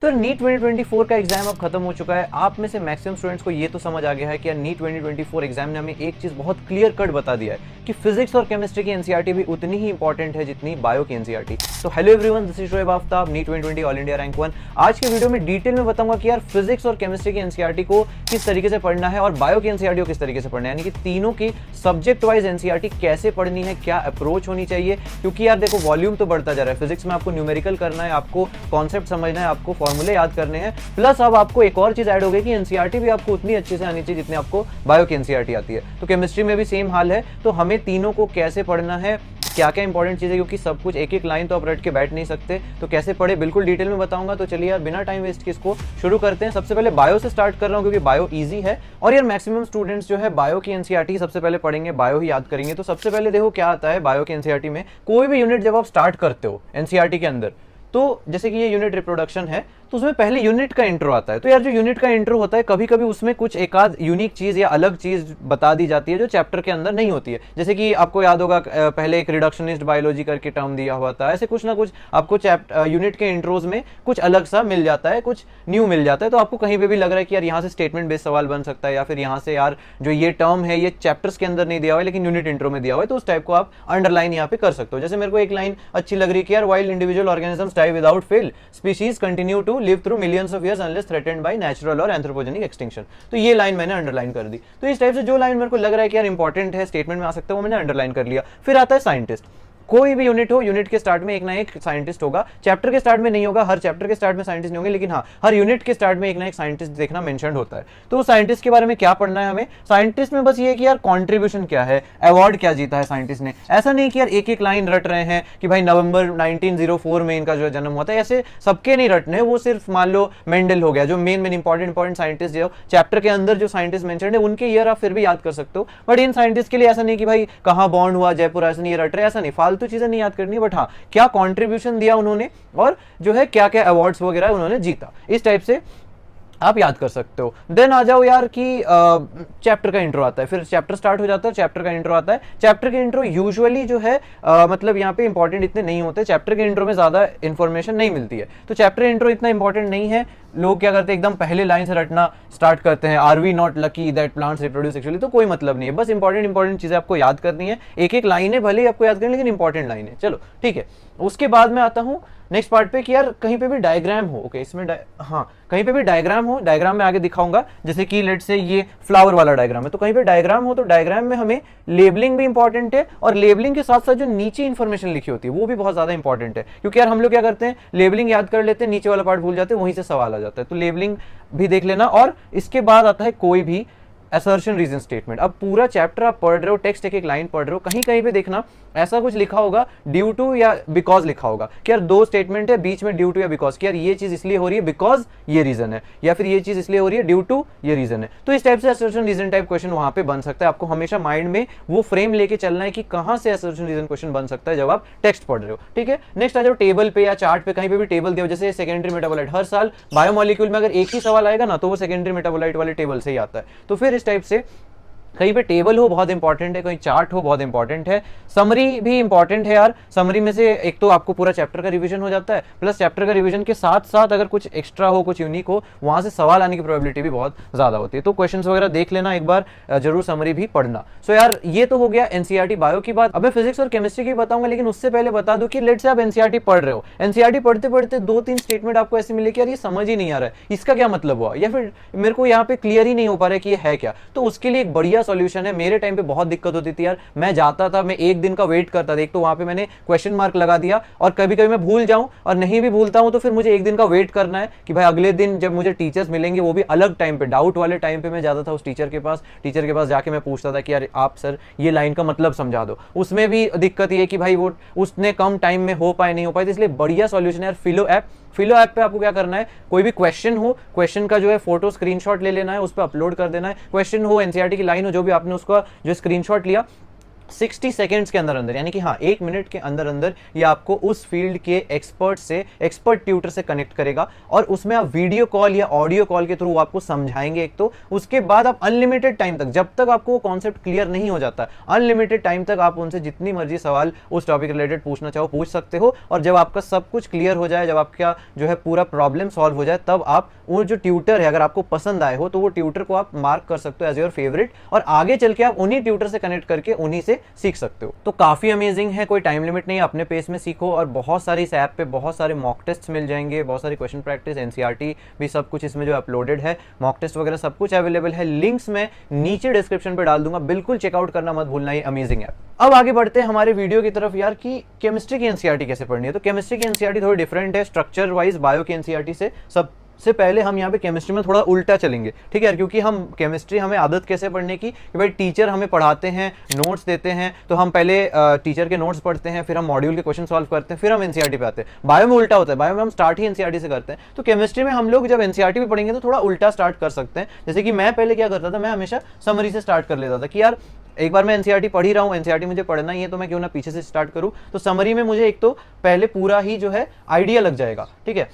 तो नीट 2024 का एग्जाम अब खत्म हो चुका है। आप में से मैक्सिमम स्टूडेंट्स को ये तो समझ आ गया है कि यार नीट 2024 एग्जाम ने हमें एक चीज़ बहुत क्लियर कट बता दिया है कि फिजिक्स और केमिस्ट्री की एनसीईआरटी भी उतनी ही इंपॉर्टेंट है जितनी बायो की एनसीईआरटी। तो hello everyone, this is Shoaib Aftab, NEET 2020 all India rank 1। आज के वीडियो में डिटेल में बताऊंगा कि यार फिजिक्स और केमिस्ट्री की एनसीईआरटी को किस तरीके से पढ़ना है और बायो की एनसीईआरटी को किस तरीके से पढ़ना है, यानी कि तीनों की सब्जेक्ट वाइज एनसीईआरटी कैसे पढ़नी है, क्या अप्रोच होनी चाहिए। क्योंकि यार देखो, वॉल्यूम तो बढ़ता जा रहा है। फिजिक्स में आपको न्यूमेरिकल करना है, आपको कॉन्सेप्ट समझना है, आपको फॉर्मूले याद करने हैं, प्लस अब आपको एक और चीज ऐड हो गई कि एनसीईआरटी भी आपको उतनी अच्छे से आनी चाहिए जितनी आपको बायो की एनसीईआरटी आती है। तो केमिस्ट्री में भी सेम हाल है। तो हमें तीनों को कैसे पढ़ना है, क्या क्या इंपॉर्टेंट चीज़ है, क्योंकि सब कुछ एक एक लाइन तो आप रट के बैठ नहीं सकते, तो कैसे पढ़े बिल्कुल डिटेल में बताऊंगा। तो चलिए यार बिना टाइम वेस्ट के इसको शुरू करते हैं। सबसे पहले बायो से स्टार्ट कर रहा हूँ क्योंकि बायो इजी है और यार मैक्सिमम स्टूडेंट्स जो है बायो की एनसीईआरटी सबसे पहले पढ़ेंगे, बायो ही याद करेंगे। तो सबसे पहले देखो क्या आता है बायो की एनसीईआरटी में। कोई भी यूनिट जब आप स्टार्ट करते हो एनसीईआरटी के अंदर, तो जैसे कि ये यूनिट रिप्रोडक्शन है, तो उसमें पहले यूनिट का इंट्रो आता है। तो यार जो यूनिट का इंट्रो होता है, कभी कभी उसमें कुछ एक आध यूनिक चीज या अलग चीज बता दी जाती है जो चैप्टर के अंदर नहीं होती है। जैसे कि आपको याद होगा पहले एक रिडक्शनिस्ट बायोलॉजी करके टर्म दिया हुआ था। ऐसे कुछ ना कुछ आपको यूनिट के इंट्रोज में कुछ अलग सा मिल जाता है, कुछ न्यू मिल जाता है। तो आपको कहीं पे भी लग रहा है कि यार यहाँ से स्टेटमेंट बेस्ड सवाल बन सकता है, या फिर यहाँ से यार जो ये टर्म है ये चैप्टर्स के अंदर नहीं दिया हुआ है लेकिन यूनिट इंट्रो में दिया हुआ है, तो उस टाइप को आप अंडरलाइन यहाँ पे कर सकते हो। जैसे मेरे को एक लाइन अच्छी लग रही है कि यार wild individual organisms die without fail, species continue to live through millions years unless threatened by natural और anthropogenic extinction। तो ये लाइन मैंने अंडरलाइन कर दी। तो इस टाइप से जो लाइन मेरे को लग रहा है कि यार इंपॉर्टेंट है, स्टेटमेंट में आ सकता है, वो मैंने अंडरलाइन कर लिया। फिर आता है साइंटिस्ट। कोई भी यूनिट हो, यूनिट के स्टार्ट में एक ना एक साइंटिस्ट होगा। चैप्टर के स्टार्ट में नहीं होगा, हर चैप्टर के स्टार्ट में साइंटिस्ट नहीं होंगे, लेकिन हाँ हर यूनिट के स्टार्ट में एक ना एक साइंटिस्ट देखना मेंशन्ड होता है। तो साइंटिस्ट के बारे में क्या पढ़ना है हमें? साइंटिस्ट में बस ये कि यार कॉन्ट्रीब्यूशन क्या है, अवार्ड क्या जीता है साइंटिस्ट ने। ऐसा नहीं कि यार एक एक लाइन रट रहे हैं कि भाई नवंबर 1904 में इनका जो जन्म हुआ था, ऐसे सबके नहीं रटने। वो सिर्फ मान लो मेंडल हो गया, जो मेन इंपॉर्टेंट साइंटिस्ट जो चैप्टर के अंदर जो साइंटिस्ट मेंशन्ड है उनके ईयर आप फिर भी याद कर सकते हो। बट इन साइंटिस्ट के लिए ऐसा नहीं कि भाई कहाँ बॉर्न हुआ, जयपुर, ऐसा नहीं रट रहे, ऐसा नहीं, फालतू चीजें नहीं याद करनी। बट हाँ, क्या कंट्रीब्यूशन दिया उन्होंने और जो है क्या क्या अवार्ड्स वगैरह उन्होंने जीता, इस टाइप से आप याद कर सकते हो। देन आ जाओ यार कि चैप्टर का इंट्रो आता है, फिर चैप्टर स्टार्ट हो जाता है, चैप्टर का इंट्रो आता है। चैप्टर के इंट्रो यूजुअली जो है मतलब यहाँ पे इंपॉर्टेंट इतने नहीं होते, चैप्टर के इंट्रो में ज्यादा इंफॉर्मेशन नहीं मिलती है। तो चैप्टर इंट्रो इतना इंपॉर्टेंट नहीं है। लोग क्या करते हैं, एकदम पहले लाइन से रटना स्टार्ट करते हैं, are we not lucky that plants reproduce sexually. तो कोई मतलब नहीं है, बस इंपॉर्टेंट चीजें आपको याद करनी है। एक एक लाइन है, भले ही आपको याद करनी, लेकिन इंपॉर्टेंट लाइन है। चलो ठीक है। उसके बाद में आता हूँ नेक्स्ट पार्ट पे कि यार कहीं पे भी डायग्राम हो। ओके, इसमें हाँ कहीं पे भी डायग्राम हो, डायग्राम में आगे दिखाऊंगा। जैसे कि लेट से ये फ्लावर वाला डायग्राम है, तो कहीं पे डायग्राम हो तो डायग्राम में हमें लेबलिंग भी इंपॉर्टेंट है, और लेबलिंग के साथ साथ जो नीचे इंफॉर्मेशन लिखी होती है वो भी बहुत ज्यादा इंपॉर्टेंट है। क्योंकि यार हम लोग क्या करते हैं, लेबलिंग याद कर लेते हैं, नीचे वाला पार्ट भूल जाते हैं, वहीं से सवाल आ जाता है। तो लेबलिंग भी देख लेना। और इसके बाद आता है कोई भी असर्शन रीजन स्टेटमेंट। अब पूरा चैप्टर आप पढ़ रहे हो, टेक्स्ट एक एक लाइन पढ़ रहे हो, कहीं कहीं पे देखना ऐसा कुछ लिखा होगा ड्यू टू या बिकॉज लिखा होगा कि यार दो स्टेटमेंट है, बीच में ड्यू टू या बिकॉज, कि यार ये चीज इसलिए हो रही है बिकॉज ये रीजन है, या फिर ये चीज इसलिए हो रही है ड्यू टू ये रीजन है। तो इस टाइप से असर्शन रीजन टाइप क्वेश्चन वहां पे बन सकता है। आपको हमेशा माइंड में वो फ्रेम लेके चलना है कि कहां से असर्शन रीजन क्वेश्चन बन सकता है जब आप टेक्स्ट पढ़ रहे हो। ठीक है, नेक्स्ट आ जाओ टेबल पे या चार्ट पे, कहीं पे भी टेबल दिया हो, जैसे सेकेंडरी मेटाबोलाइट। हर साल बायोमोलिक्यूल में अगर एक ही सवाल आएगा ना, तो वो सेकेंडरी मेटाबोलाइट वाले टेबल से ही आता है। तो फिर इस टाइप से कहीं पे टेबल हो बहुत इंपॉर्टेंट है, कहीं चार्ट हो बहुत इंपॉर्टेंट है, समरी भी इंपॉर्टेंट है यार। समरी में से एक तो आपको पूरा चैप्टर का रिवीजन हो जाता है, प्लस चैप्टर का रिवीजन के साथ साथ अगर कुछ एक्स्ट्रा हो, कुछ यूनिक हो, वहां से सवाल आने की प्रोबेबिलिटी भी बहुत ज्यादा होती है। तो क्वेश्चंस वगैरह देख लेना एक बार, जरूर समरी भी पढ़ना। सो यार ये तो हो गया एनसीईआरटी बायो की बात। अब मैं फिजिक्स और केमिस्ट्री की बताऊंगा, लेकिन उससे पहले बता दूं कि लेट से आप एनसीईआरटी पढ़ रहे हो, एनसीईआरटी पढ़ते पढ़ते दो तीन स्टेटमेंट आपको ऐसे मिले कि यार ये समझ ही नहीं आ रहा है, इसका क्या मतलब हुआ, या फिर मेरे को यहाँ पे क्लियर ही नहीं हो पा रहा है कि ये है क्या। तो उसके लिए एक बढ़िया सॉल्यूशन है। मेरे टाइम पे बहुत दिक्कत होती थी यार, मैं जाता था, मैं एक दिन का वेट करता था। एक तो वहां पे मैंने क्वेश्चन मार्क लगा दिया, और कभी कभी मैं भूल जाऊं, और नहीं भी भूलता हूं तो फिर मुझे एक दिन का वेट करना है कि भाई अगले दिन जब मुझे टीचर्स मिलेंगे, वो भी अलग टाइम पे, डाउट वाले टाइम पे मैं जाता था उस टीचर के पास जाके मैं पूछता था कि यार आप सर ये लाइन का मतलब समझा दो। उसमें भी दिक्कत ये कि भाई वो उसने कम टाइम में हो पाए नहीं हो पाए। इसलिए बढ़िया सॉल्यूशन है यार फिलो ऐप। फिलो ऐप पे आपको क्या करना है, कोई भी क्वेश्चन हो, क्वेश्चन का जो है फोटो स्क्रीनशॉट ले लेना है, उस पर अपलोड कर देना है। क्वेश्चन हो, एनसीईआरटी की लाइन हो, जो भी आपने उसका जो स्क्रीनशॉट लिया 60 सेकेंड्स के अंदर अंदर, यानी कि हाँ 1 मिनट के अंदर अंदर ये आपको उस फील्ड के एक्सपर्ट ट्यूटर से कनेक्ट करेगा और उसमें आप वीडियो कॉल या ऑडियो कॉल के थ्रू आपको समझाएंगे एक तो, उसके बाद आप अनलिमिटेड टाइम तक, जब तक आपको कॉन्सेप्ट क्लियर नहीं हो जाता, अनलिमिटेड टाइम तक आप उनसे जितनी मर्जी सवाल उस टॉपिक रिलेटेड पूछना चाहो पूछ सकते हो। और जब आपका सब कुछ क्लियर हो जाए, जब आपका जो है पूरा प्रॉब्लम सॉल्व हो जाए, तब आप वो जो ट्यूटर है अगर आपको पसंद आए हो तो वो ट्यूटर को आप मार्क कर सकते हो एज योर फेवरेट, और आगे चल के आप उन्हीं ट्यूटर से कनेक्ट करके उन्हीं से सीख सकते हो। तो काफी अमेजिंग है, कोई टाइम लिमिट नहीं है, अपने पेस में सीखो। और बहुत सारी इस ऐप पे बहुत सारे मॉक टेस्ट मिल जाएंगे, बहुत सारी क्वेश्चन प्रैक्टिस, एनसीईआरटी भी सब कुछ इसमें जो अपलोडेड है, मॉक टेस्ट वगैरह सब कुछ अवेलेबल है। लिंक्स मैं नीचे डिस्क्रिप्शन पे डाल दूंगा, बिल्कुल चेकआउट करना मत भूलना, ये अमेजिंग ऐप। अब आगे बढ़ते हैं हमारे वीडियो की तरफ यार, कि केमिस्ट्री की एनसीईआरटी कैसे पढ़नी है। तो केमिस्ट्री की एनसीईआरटी थोड़ी डिफरेंट है स्ट्रक्चर वाइज बायो की एनसीईआरटी से। सबसे पहले हम यहाँ पे केमिस्ट्री में थोड़ा उल्टा चलेंगे, ठीक है, क्योंकि हम केमिस्ट्री हमें आदत कैसे पढ़ने की कि भाई टीचर हमें पढ़ाते हैं, नोट्स देते हैं, तो हम पहले टीचर के नोट्स पढ़ते हैं, फिर हम मॉड्यूल के क्वेश्चन सॉल्व करते हैं, फिर हम एनसीईआरटी पे आते हैं। बायो में उल्टा होता है, बायो में हम स्टार्ट ही एनसीईआरटी से करते हैं। तो केमिस्ट्री में हम लोग जब एनसीईआरटी भी पढ़ेंगे तो थोड़ा उल्टा स्टार्ट कर सकते हैं। जैसे कि मैं पहले क्या करता था, मैं हमेशा समरी से स्टार्ट कर लेता था कि यार एक बार मैं एनसीईआरटी पढ़ ही रहा हूँ, एनसीईआरटी मुझे पढ़ना ही है, तो मैं क्यों ना पीछे से स्टार्ट करूँ। तो समरी में मुझे एक तो पहले पूरा ही जो है आइडिया लग जाएगा, ठीक है,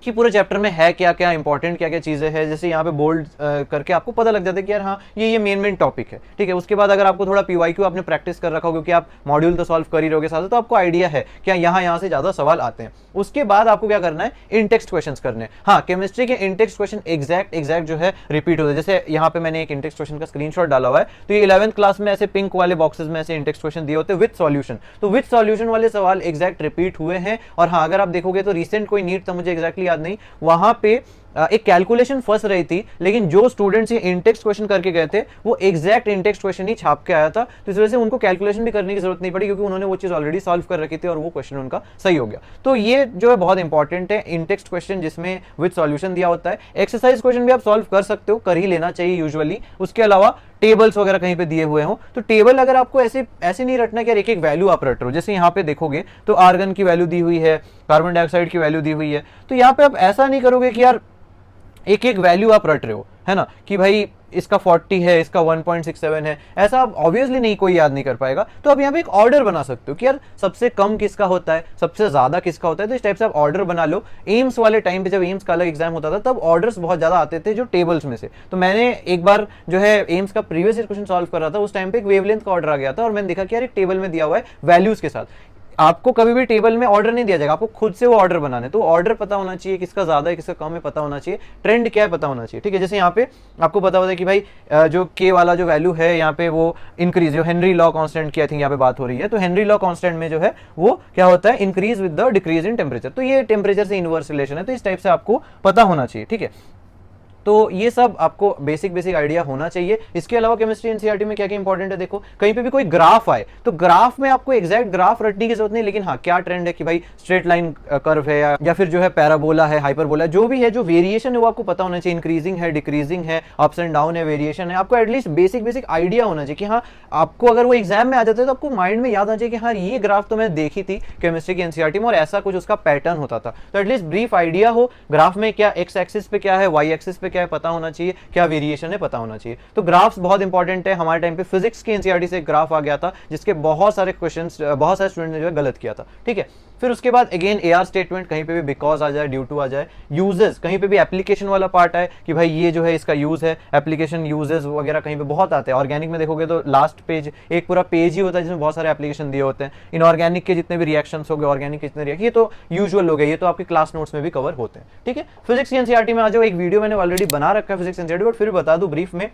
कि पूरे चैप्टर में है क्या क्या इंपॉर्टेंट, क्या क्या चीज़ें हैं। जैसे यहाँ पे बोल्ड करके आपको पता लग जाता है कि यार हाँ ये मेन टॉपिक है, ठीक है। उसके बाद अगर आपको थोड़ा पीवाईक्यू आपने प्रैक्टिस कर रखा हो, क्योंकि आप मॉड्यूल तो सॉल्व कर ही रहोगे साथ, तो आपको आइडिया है क्या यहाँ से ज़्यादा सवाल आते हैं। उसके बाद आपको क्या करना है, इन टेक्स्ट क्वेश्चन करने हैं। हाँ, केमिस्ट्री के इन टेक्स्ट क्वेश्चन एग्जैक्ट जो है रिपीट होते हैं। जैसे यहाँ पे मैंने एक इन टेक्स्ट क्वेश्चन का स्क्रीनशॉट डाला हुआ है, तो ये 11th क्लास में ऐसे पिंक वाले बॉक्सेस में ऐसे इन टेक्स्ट क्वेश्चन दिए होते हैं विद सॉल्यूशन। तो विद सॉल्यूशन वाले सवाल एग्जैक्ट रिपीट हुए हैं। और हाँ, अगर आप देखोगे तो रिसेंट कोई नीट था, मुझे एग्जैक्टली याद नहीं, वहां पे एक कैलकुलेशन फंस रही थी, लेकिन जो स्टूडेंट्स ये इंटेक्स्ट क्वेश्चन करके गए थे वो एग्जैक्ट इंटेक्स्ट क्वेश्चन ही छाप के आया था। तो इस वजह से उनको कैलकुलेशन भी करने की जरूरत नहीं पड़ी, क्योंकि उन्होंने वो चीज ऑलरेडी सॉल्व कर रखी थी और वो क्वेश्चन उनका सही हो गया। तो ये जो है बहुत इंपॉर्टेंट है, इंटेक्स्ट क्वेश्चन जिसमें विद सॉल्यूशन दिया होता है। एक्सरसाइज क्वेश्चन भी आप सॉल्व कर सकते हो, कर ही लेना चाहिए यूजुअली। उसके अलावा टेबल्स वगैरह कहीं पे दिए हुए हो, तो टेबल अगर आपको ऐसे नहीं रटना कि यार एक एक वैल्यू आप रट रहे हो। जैसे यहाँ पे देखोगे तो आर्गन की वैल्यू दी हुई है, कार्बन डाइऑक्साइड की वैल्यू दी हुई है, तो यहाँ पे आप ऐसा नहीं करोगे कि यार एक एक वैल्यू आप रट रहे हो, है ना, कि भाई इसका 40 है, इसका 1.67 है, ऐसा आप ऑब्वियसली नहीं, कोई याद नहीं कर पाएगा। तो आप यहाँ पे एक ऑर्डर बना सकते हो कि यार सबसे कम किसका होता है, सबसे ज्यादा किसका होता है। तो इस टाइप से आप ऑर्डर बना लो। एम्स वाले टाइम पे जब एम्स का अलग एग्जाम होता था तब ऑर्डर्स बहुत ज्यादा आते थे जो टेबल्स में से। तो मैंने एक बार जो है एम्स का प्रीवियस ईयर क्वेश्चन सॉल्व कर रहा था, उस टाइम पे एक वेवलेंथ का ऑर्डर आ गया था और मैंने देखा कि यार एक टेबल में दिया हुआ है वैल्यूज के साथ। आपको कभी भी टेबल में ऑर्डर नहीं दिया जाएगा, आपको खुद से वो ऑर्डर बनाने। तो ऑर्डर पता होना चाहिए, किसका ज्यादा है किसका कम है पता होना चाहिए, ट्रेंड क्या है पता होना चाहिए, ठीक है। जैसे यहाँ पे आपको पता होता है कि भाई जो के वाला जो वैल्यू है यहाँ पे वो इंक्रीज, जो हेनरी लॉ कांस्टेंट की आई थिंक यहाँ पे बात हो रही है, तो हेनरी लॉ कांस्टेंट में जो है वो क्या होता है, increase with the decrease in temperature. तो ये टेम्परेचर से इनवर्स रिलेशन है, तो इस टाइप से आपको पता होना चाहिए, ठीक है। तो ये सब आपको बेसिक आइडिया होना चाहिए। इसके अलावा केमिस्ट्री एनसीईआरटी में क्या क्या इंपॉर्टेंट है, देखो कहीं पे भी कोई ग्राफ आए तो ग्राफ में आपको एग्जैक्ट ग्राफ रटने की जरूरत नहीं, लेकिन हाँ क्या ट्रेंड है कि भाई स्ट्रेट लाइन कर्व है या फिर जो है पैराबोला है, हाइपरबोला, जो भी है, जो वेरिएशन है वो आपको पता होना चाहिए। इंक्रीजिंग है, डिक्रीजिंग है, अप्स एंड डाउन है, वेरिएशन है, आपको एटलीस्ट बेसिक आइडिया होना चाहिए कि हाँ आपको अगर वो एग्जाम में आ जाता है तो आपको माइंड में याद आना चाहिए कि हाँ ये ग्राफ तो मैं देखी थी केमिस्ट्री की एनसीईआरटी में और ऐसा कुछ उसका पैटर्न होता था। तो एटलीस्ट ब्रीफ आइडिया हो ग्राफ में क्या एक्स एक्सिस पे क्या है, वाई एक्सिस पे क्या है पता होना चाहिए, क्या वेरिएशन है पता होना चाहिए। तो ग्राफ्स बहुत इंपॉर्टेंट है। हमारे टाइम पे फिजिक्स की एनसीईआरटी से एक ग्राफ आ गया था जिसके बहुत सारे क्वेश्चंस, बहुत सारे स्टूडेंट ने जो है गलत किया था, ठीक है। फिर उसके बाद अगेन एआर स्टेटमेंट, कहीं पे भी बिकॉज आ जाए, ड्यू टू आ जाए, यूजेस, कहीं पे भी एप्लीकेशन वाला पार्ट है कि भाई ये जो है इसका यूज है, एप्लीकेशन यूजेस वगैरह कहीं पे बहुत आते हैं। ऑर्गेनिक में देखोगे तो लास्ट पेज एक पूरा पेज ही होता है जिसमें बहुत सारे एप्लीकेशन दिए होते हैं। इनऑर्गेनिक के जितने भी रिएक्शंस हो गए, ऑर्गेनिक के जितने रिएक्शन, ये तो यूजुअल हो गए, ये तो आपके क्लास नोट्स में भी कवर होते हैं, ठीक है। फिजिक्स की एनसीईआरटी में आ जाओ, एक वीडियो मैंने ऑलरेडी बना रखा है फिजिक्स एनसीईआरटी, बट फिर बता दूं ब्रीफ में।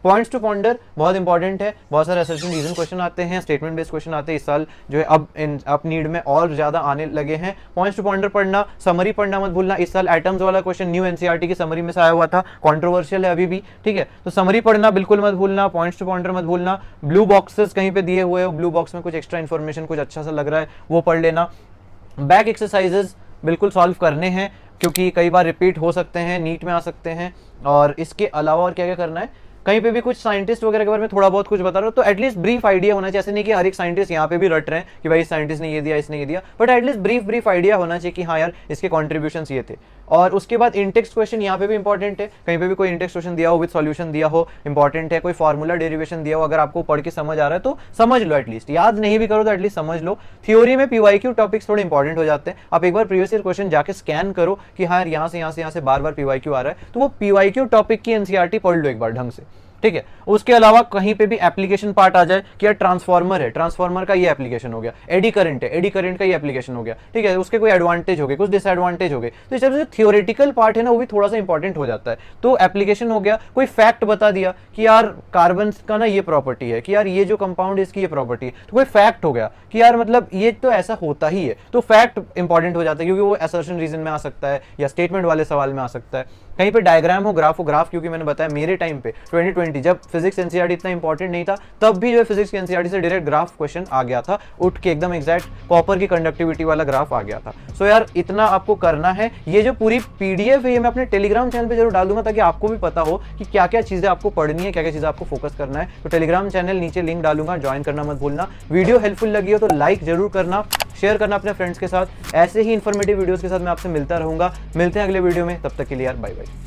पॉइंट्स टू पॉन्डर बहुत इंपॉर्टेंट है, बहुत सारे असर्शन रीजन क्वेश्चन आते हैं, स्टेटमेंट बेस्ड क्वेश्चन आते हैं इस साल जो है, अब नीड में और ज्यादा आने लगे हैं। पॉइंट्स टू पॉन्डर पढ़ना, समरी पढ़ना मत भूलना। इस साल एटम्स वाला क्वेश्चन न्यू एनसीईआरटी की समरी में से आया हुआ था, कंट्रोवर्शियल है अभी भी, ठीक है। तो समरी पढ़ना बिल्कुल मत भूलना, पॉइंट्स टू पॉन्डर मत भूलना। ब्लू बॉक्सेस कहीं पे दिए हुए हो, ब्लू बॉक्स में कुछ एक्स्ट्रा इन्फॉर्मेशन कुछ अच्छा सा लग रहा है वो पढ़ लेना। बैक एक्सरसाइजेस बिल्कुल सॉल्व करने हैं क्योंकि कई बार रिपीट हो सकते हैं, नीट में आ सकते हैं। और इसके अलावा और क्या क्या करना है, कहीं पे भी कुछ साइंटिस्ट वगैरह के बारे में थोड़ा बहुत कुछ बता रहा हो तो एटलीस्ट ब्रीफ आइडिया होना चाहिए। ऐसे नहीं कि हर एक साइंटिस्ट यहाँ पे भी रट रहे हैं कि भाई इस साइंटिस्ट ने ये दिया, इसने ये दिया, बट एटलीस्ट ब्रीफ आइडिया होना चाहिए कि हाँ यार इसके कॉन्ट्रीब्यूशंस ये थे। और उसके बाद इंटेक्स्ट क्वेश्चन यहाँ पे भी इंपॉर्टेंट है, कहीं पे भी कोई इंटेक्स्ट क्वेश्चन दिया हो विद सॉल्यूशन दिया हो इंपॉर्टेंट है, कोई फार्मूला डेरिवेशन दिया हो, अगर आपको पढ़ के समझ आ रहा है तो समझ लो, एटलीस्ट याद नहीं भी करो तो एटलीस्ट समझ लो। थ्योरी में पीवाईक्यू टॉपिक्स थोड़े इंपॉर्टेंट हो जाते हैं, आप एक बार प्रीवियस ईयर क्वेश्चन जाके स्कैन करो कि हाँ यहाँ से बार बार पीवाईक्यू आ रहा है, तो वो पीवाईक्यू टॉपिक की एनसीईआरटी पढ़ लो एक बार ढंग से, ठीक है। उसके अलावा कहीं पे भी एप्लीकेशन पार्ट आ जाए कि यार ट्रांसफार्मर है, ट्रांसफार्मर का ये एप्लीकेशन हो गया, एडी करंट है, एडी करंट का ये एप्लीकेशन हो गया, ठीक है, उसके कोई एडवांटेज हो गए, कुछ डिसएडवांटेज हो गए, तो इस तरह से थियोरेटिकल पार्ट है ना वो भी थोड़ा सा इंपॉर्टेंट हो जाता है। तो एप्लीकेशन हो गया, कोई फैक्ट बता दिया कि यार कार्बन का ना ये प्रॉपर्टी है, कि यार ये जो कंपाउंड है इसकी ये प्रॉपर्टी है, तो कोई फैक्ट हो गया कि यार मतलब ये तो ऐसा होता ही है, तो फैक्ट इंपॉर्टेंट हो जाता है क्योंकि वो असर्शन रीजन में आ सकता है या स्टेटमेंट वाले सवाल में आ सकता है। कहीं पे डायग्राम हो, ग्राफ क्योंकि मैंने बताया मेरे टाइम पे 2020 जब फिजिक्स एनसीईआरटी इतना इंपॉर्टेंट नहीं था, तब भी जो फिजिक्स की एनसीईआरटी से डायरेक्ट ग्राफ क्वेश्चन आ गया था, उठ के एकदम एग्जैक्ट कॉपर की कंडक्टिविटी वाला ग्राफ आ गया था। सो यार इतना आपको करना है। ये जो पूरी पीडीएफ है ये मैं अपने टेलीग्राम चैनल पे जरूर डाल दूंगा ताकि आपको भी पता हो कि क्या क्या चीजें आपको पढ़नी है, क्या क्या चीजें आपको फोकस करना है। तो टेलीग्राम चैनल नीचे लिंक डालूंगा, ज्वाइन करना मत भूलना। वीडियो हेल्पफुल लगी हो तो लाइक जरूर करना, शेयर करना अपने फ्रेंड्स के साथ। ऐसे ही इन्फॉर्मेटिव वीडियोस के साथ मैं आपसे मिलता रहूंगा। मिलते हैं अगले वीडियो में, तब तक के लिए यार बाय बाय।